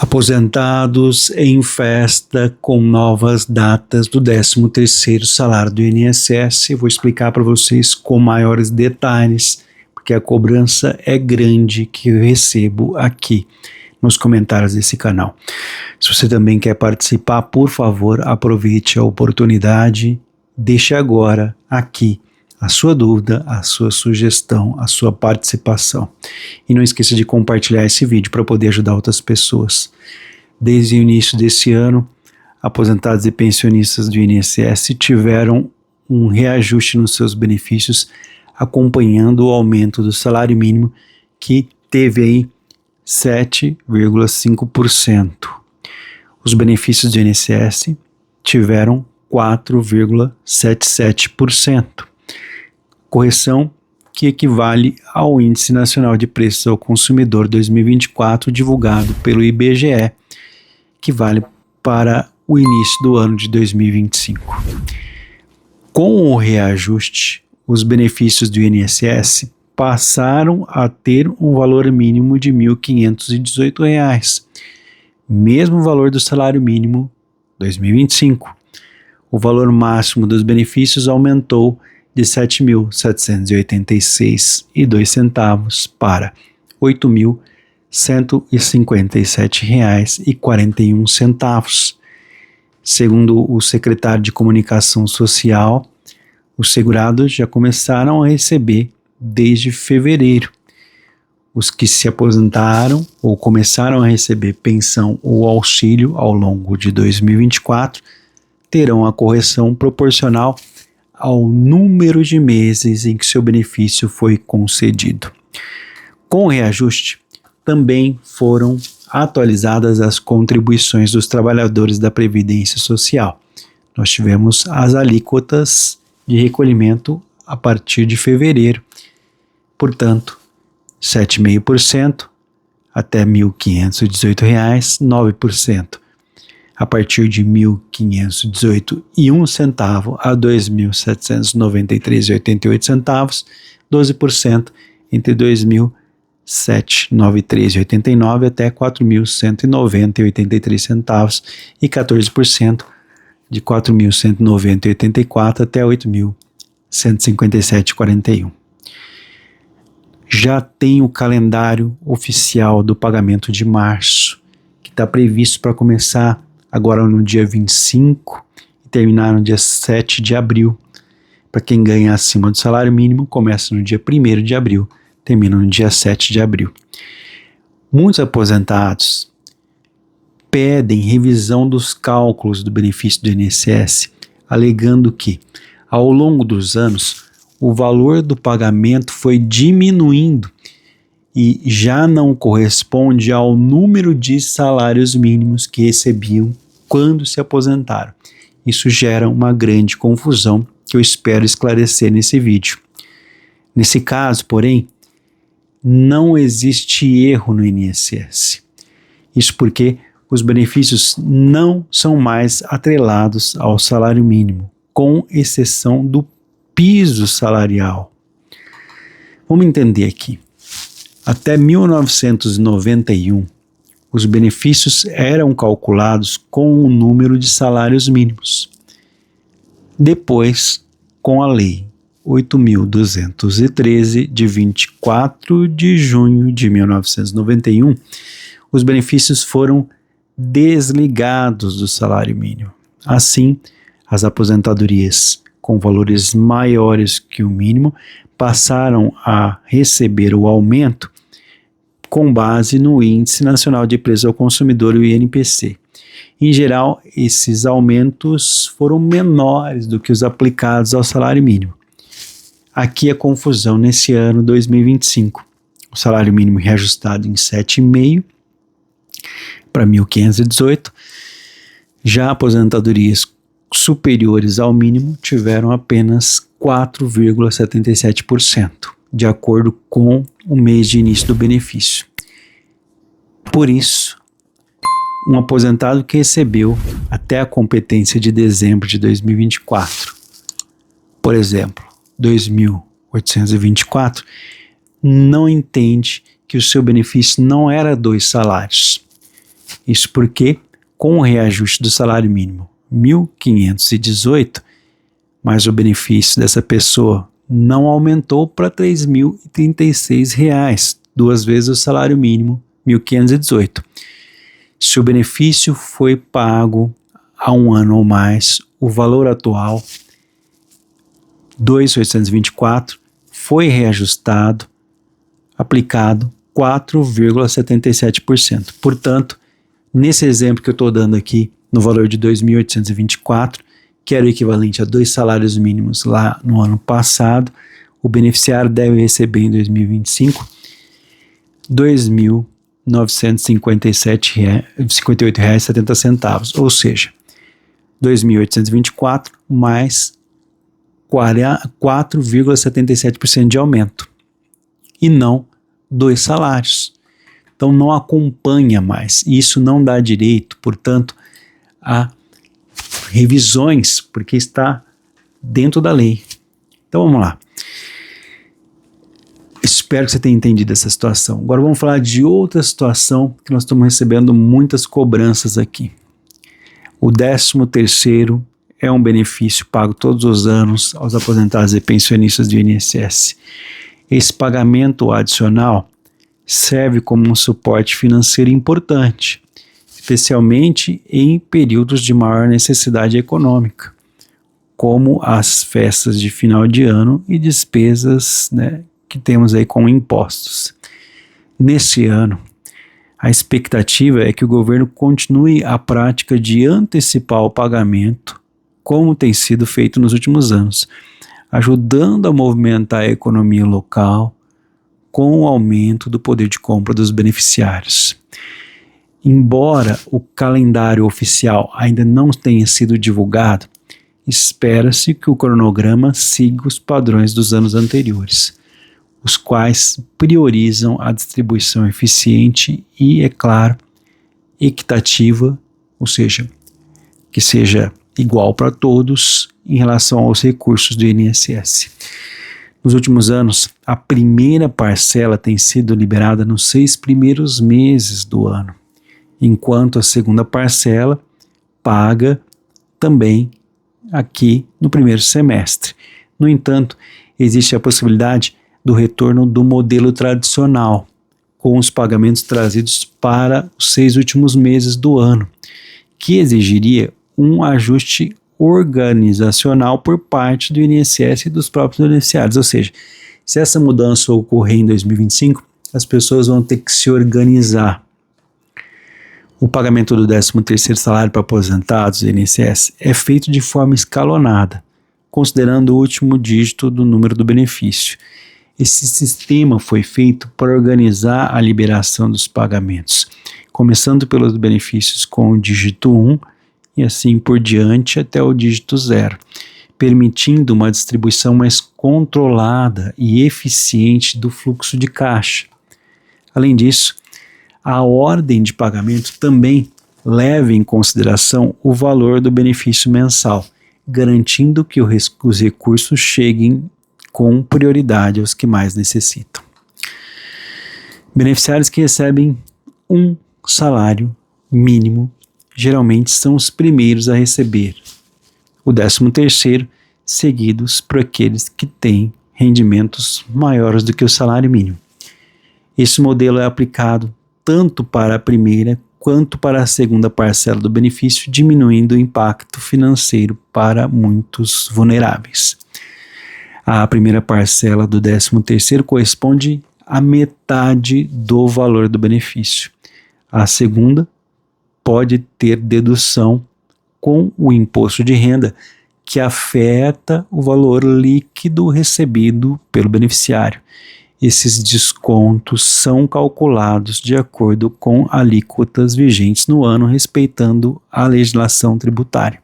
Aposentados em festa com novas datas do 13º salário do INSS. Vou explicar para vocês com maiores detalhes, porque a cobrança é grande que eu recebo aqui nos comentários desse canal. Se você também quer participar, por favor, aproveite a oportunidade, deixe agora aqui a sua dúvida, a sua sugestão, a sua participação. E não esqueça de compartilhar esse vídeo para poder ajudar outras pessoas. Desde o início desse ano, aposentados e pensionistas do INSS tiveram um reajuste nos seus benefícios, acompanhando o aumento do salário mínimo, que teve aí 7,5%. Os benefícios do INSS tiveram 4,77%. Correção que equivale ao Índice Nacional de Preços ao Consumidor 2024, divulgado pelo IBGE, que vale para o início do ano de 2025. Com o reajuste, os benefícios do INSS passaram a ter um valor mínimo de R$ 1.518, mesmo valor do salário mínimo 2025. O valor máximo dos benefícios aumentou de R$ 7.786,02 para R$ 8.157,41. Segundo o secretário de Comunicação Social, os segurados já começaram a receber desde fevereiro. Os que se aposentaram ou começaram a receber pensão ou auxílio ao longo de 2024 terão a correção proporcional ao número de meses em que seu benefício foi concedido. Com o reajuste, também foram atualizadas as contribuições dos trabalhadores da Previdência Social. Nós tivemos as alíquotas de recolhimento a partir de fevereiro, portanto, 7,5% até R$ 1.518, 9% a partir de R$ 1.518,01 a R$ 2.793,88, 12% entre R$ 2.793,89 até R$ 4.190,83 e 14% de R$ 4.190,84 até R$ 8.157,41. Já tem o calendário oficial do pagamento de março, que está previsto para começar agora no dia 25 e terminar no dia 7 de abril. Para quem ganha acima do salário mínimo, começa no dia 1º de abril, termina no dia 7 de abril. Muitos aposentados pedem revisão dos cálculos do benefício do INSS, alegando que, ao longo dos anos, o valor do pagamento foi diminuindo e já não corresponde ao número de salários mínimos que recebiam quando se aposentaram. Isso gera uma grande confusão que eu espero esclarecer nesse vídeo. Nesse caso, porém, não existe erro no INSS. Isso porque os benefícios não são mais atrelados ao salário mínimo, com exceção do piso salarial. Vamos entender aqui. Até 1991, os benefícios eram calculados com o número de salários mínimos. Depois, com a Lei 8.213, de 24 de junho de 1991, os benefícios foram desligados do salário mínimo. Assim, as aposentadorias com valores maiores que o mínimo passaram a receber o aumento com base no Índice Nacional de Preços ao Consumidor, o INPC. Em geral, esses aumentos foram menores do que os aplicados ao salário mínimo. Aqui a confusão nesse ano 2025. O salário mínimo reajustado em 7,5% para 1.518. Já aposentadorias superiores ao mínimo tiveram apenas 4,77%, de acordo com o mês de início do benefício. Por isso, um aposentado que recebeu até a competência de dezembro de 2024, por exemplo, 2.824, não entende que o seu benefício não era 2 salários. Isso porque, com o reajuste do salário mínimo 1.518, mas o benefício dessa pessoa não aumentou para R$ 3.036, 2 vezes o salário mínimo 1.518. Se o benefício foi pago há 1 ano ou mais, o valor atual, 2.824, foi reajustado, aplicado 4,77%. Portanto, nesse exemplo que eu estou dando aqui, no valor de 2.824, que era o equivalente a 2 salários mínimos lá no ano passado, o beneficiário deve receber em 2025 R$ 2.958,70, ou seja, 2.824 mais 4,77% de aumento, e não 2 salários. Então não acompanha mais. Isso não dá direito, portanto, a revisões, porque está dentro da lei. Então vamos lá. Espero que você tenha entendido essa situação. Agora vamos falar de outra situação que nós estamos recebendo muitas cobranças aqui. O 13º é um benefício pago todos os anos aos aposentados e pensionistas do INSS. Esse pagamento adicional serve como um suporte financeiro importante, especialmente em períodos de maior necessidade econômica, como as festas de final de ano e despesas, que temos aí com impostos. Nesse ano, a expectativa é que o governo continue a prática de antecipar o pagamento, como tem sido feito nos últimos anos, ajudando a movimentar a economia local com o aumento do poder de compra dos beneficiários. Embora o calendário oficial ainda não tenha sido divulgado, espera-se que o cronograma siga os padrões dos anos anteriores, os quais priorizam a distribuição eficiente e, é claro, equitativa, ou seja, que seja igual para todos em relação aos recursos do INSS. Nos últimos anos, a primeira parcela tem sido liberada nos 6 primeiros meses do ano, enquanto a segunda parcela paga também aqui no primeiro semestre. No entanto, existe a possibilidade do retorno do modelo tradicional, com os pagamentos trazidos para os 6 últimos meses do ano, que exigiria um ajuste organizacional por parte do INSS e dos próprios beneficiários. Ou seja, se essa mudança ocorrer em 2025, as pessoas vão ter que se organizar. O pagamento do 13º salário para aposentados do INSS é feito de forma escalonada, considerando o último dígito do número do benefício. Esse sistema foi feito para organizar a liberação dos pagamentos, começando pelos benefícios com o dígito 1 e assim por diante até o dígito 0, permitindo uma distribuição mais controlada e eficiente do fluxo de caixa. Além disso, a ordem de pagamento também leva em consideração o valor do benefício mensal, garantindo que os recursos cheguem com prioridade aos que mais necessitam. Beneficiários que recebem um salário mínimo geralmente são os primeiros a receber o 13º, seguidos por aqueles que têm rendimentos maiores do que o salário mínimo. Esse modelo é aplicado tanto para a primeira quanto para a segunda parcela do benefício, diminuindo o impacto financeiro para muitos vulneráveis. A primeira parcela do 13º corresponde à metade do valor do benefício. A segunda pode ter dedução com o imposto de renda, que afeta o valor líquido recebido pelo beneficiário. Esses descontos são calculados de acordo com alíquotas vigentes no ano, respeitando a legislação tributária.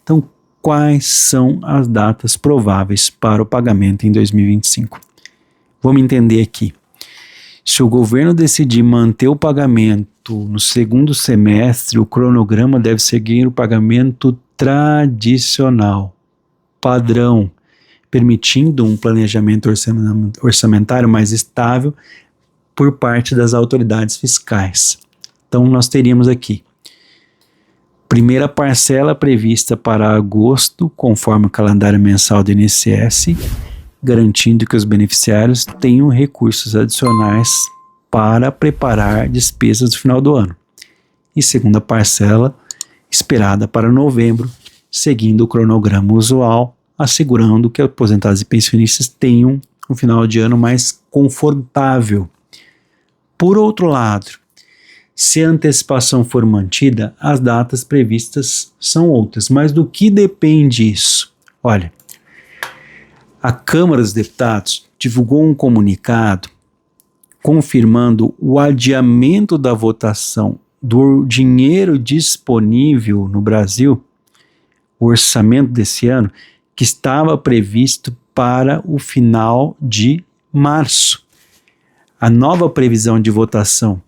Então, quais são as datas prováveis para o pagamento em 2025? Vamos entender aqui. Se o governo decidir manter o pagamento no segundo semestre, o cronograma deve seguir o pagamento tradicional, padrão, permitindo um planejamento orçamentário mais estável por parte das autoridades fiscais. Então nós teríamos aqui primeira parcela prevista para agosto, conforme o calendário mensal do INSS, garantindo que os beneficiários tenham recursos adicionais para preparar despesas do final do ano. E segunda parcela esperada para novembro, seguindo o cronograma usual, assegurando que aposentados e pensionistas tenham um final de ano mais confortável. Por outro lado, se a antecipação for mantida, as datas previstas são outras. Mas do que depende isso? Olha, a Câmara dos Deputados divulgou um comunicado confirmando o adiamento da votação do dinheiro disponível no Brasil, o orçamento desse ano, que estava previsto para o final de março. A nova previsão de votação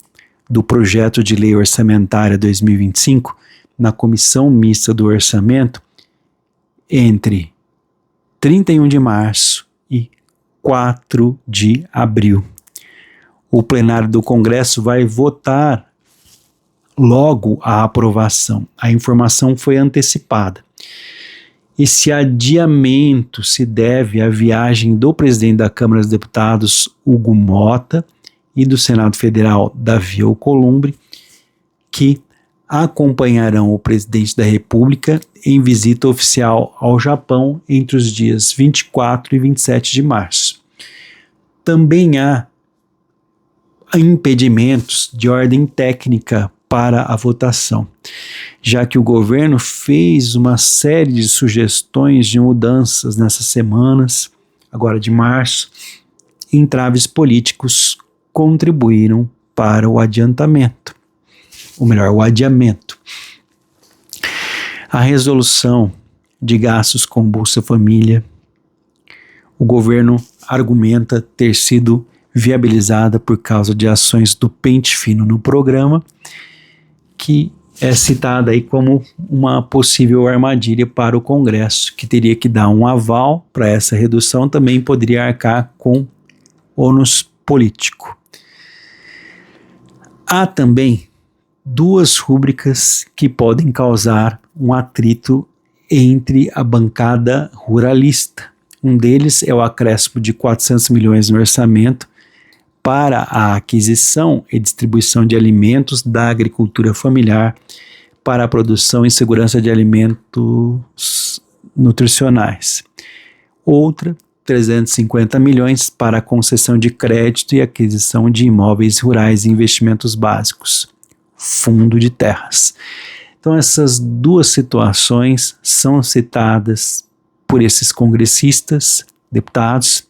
do projeto de lei orçamentária 2025 na Comissão Mista do Orçamento entre 31 de março e 4 de abril. O plenário do Congresso vai votar logo a aprovação. A informação foi antecipada. Esse adiamento se deve à viagem do presidente da Câmara dos Deputados, Hugo Mota, e do Senado Federal, Davi Alcolumbre, que acompanharão o presidente da República em visita oficial ao Japão entre os dias 24 e 27 de março. Também há impedimentos de ordem técnica para a votação, já que o governo fez uma série de sugestões de mudanças nessas semanas, agora de março, entraves políticos contribuíram para o adiantamento, ou melhor, o adiamento. A resolução de gastos com Bolsa Família, o governo argumenta ter sido viabilizada por causa de ações do pente fino no programa, que é citada aí como uma possível armadilha para o Congresso, que teria que dar um aval para essa redução, também poderia arcar com ônus político. Há também duas rúbricas que podem causar um atrito entre a bancada ruralista. Um deles é o acréscimo de 400 milhões no orçamento para a aquisição e distribuição de alimentos da agricultura familiar para a produção e segurança de alimentos nutricionais. Outra, 350 milhões para a concessão de crédito e aquisição de imóveis rurais e investimentos básicos, fundo de terras. Então essas duas situações são citadas por esses congressistas, deputados,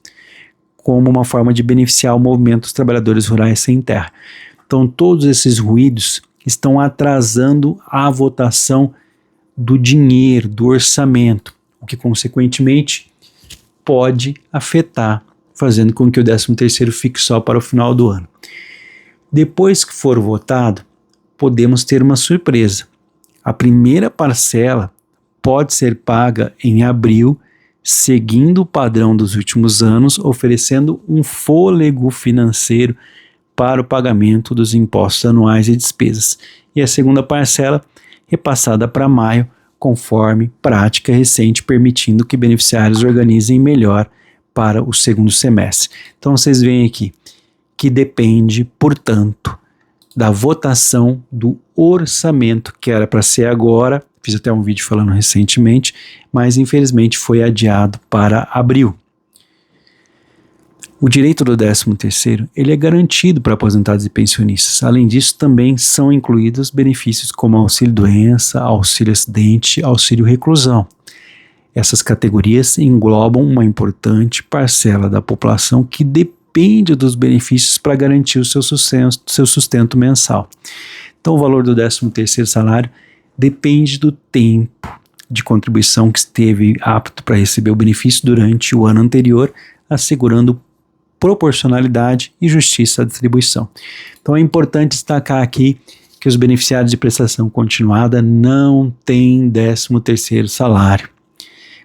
como uma forma de beneficiar o movimento dos trabalhadores rurais sem terra. Então todos esses ruídos estão atrasando a votação do dinheiro, do orçamento, o que consequentemente pode afetar, fazendo com que o 13º fique só para o final do ano. Depois que for votado, podemos ter uma surpresa. A primeira parcela pode ser paga em abril, seguindo o padrão dos últimos anos, oferecendo um fôlego financeiro para o pagamento dos impostos anuais e despesas. E a segunda parcela repassada para maio, conforme prática recente, permitindo que beneficiários organizem melhor para o segundo semestre. Então vocês veem aqui que depende, portanto, da votação do orçamento, que era para ser agora. Fiz até um vídeo falando recentemente, mas infelizmente foi adiado para abril. O direito do 13º, ele é garantido para aposentados e pensionistas. Além disso, também são incluídos benefícios como auxílio-doença, auxílio-acidente, auxílio-reclusão. Essas categorias englobam uma importante parcela da população que depende dos benefícios para garantir o seu sustento mensal. Então, o valor do 13º salário depende do tempo de contribuição que esteve apto para receber o benefício durante o ano anterior, assegurando proporcionalidade e justiça à distribuição. Então é importante destacar aqui que os beneficiários de prestação continuada não têm 13º salário,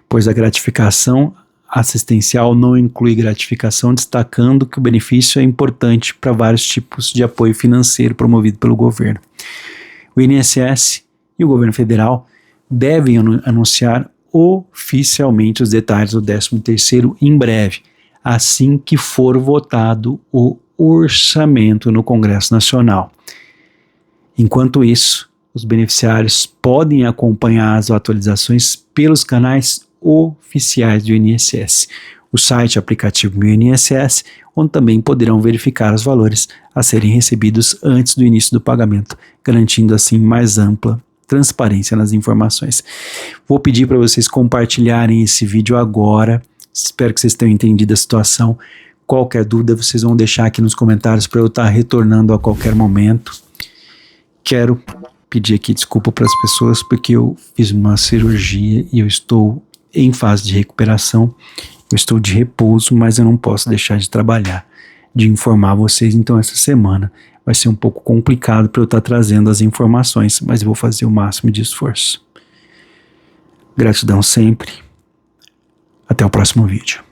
pois a gratificação assistencial não inclui gratificação, destacando que o benefício é importante para vários tipos de apoio financeiro promovido pelo governo. O INSS e o governo federal devem anunciar oficialmente os detalhes do 13º em breve, assim que for votado o orçamento no Congresso Nacional. Enquanto isso, os beneficiários podem acompanhar as atualizações pelos canais oficiais do INSS, o site e aplicativo Meu INSS, onde também poderão verificar os valores a serem recebidos antes do início do pagamento, garantindo assim mais ampla transparência nas informações. Vou pedir para vocês compartilharem esse vídeo agora. Espero que vocês tenham entendido a situação. Qualquer dúvida vocês vão deixar aqui nos comentários para eu estar retornando a qualquer momento. Quero pedir aqui desculpa para as pessoas porque eu fiz uma cirurgia e eu estou em fase de recuperação. Eu estou de repouso, mas eu não posso deixar de trabalhar, de informar vocês. Então essa semana vai ser um pouco complicado para eu estar trazendo as informações, mas eu vou fazer o máximo de esforço. Gratidão sempre. Até o próximo vídeo.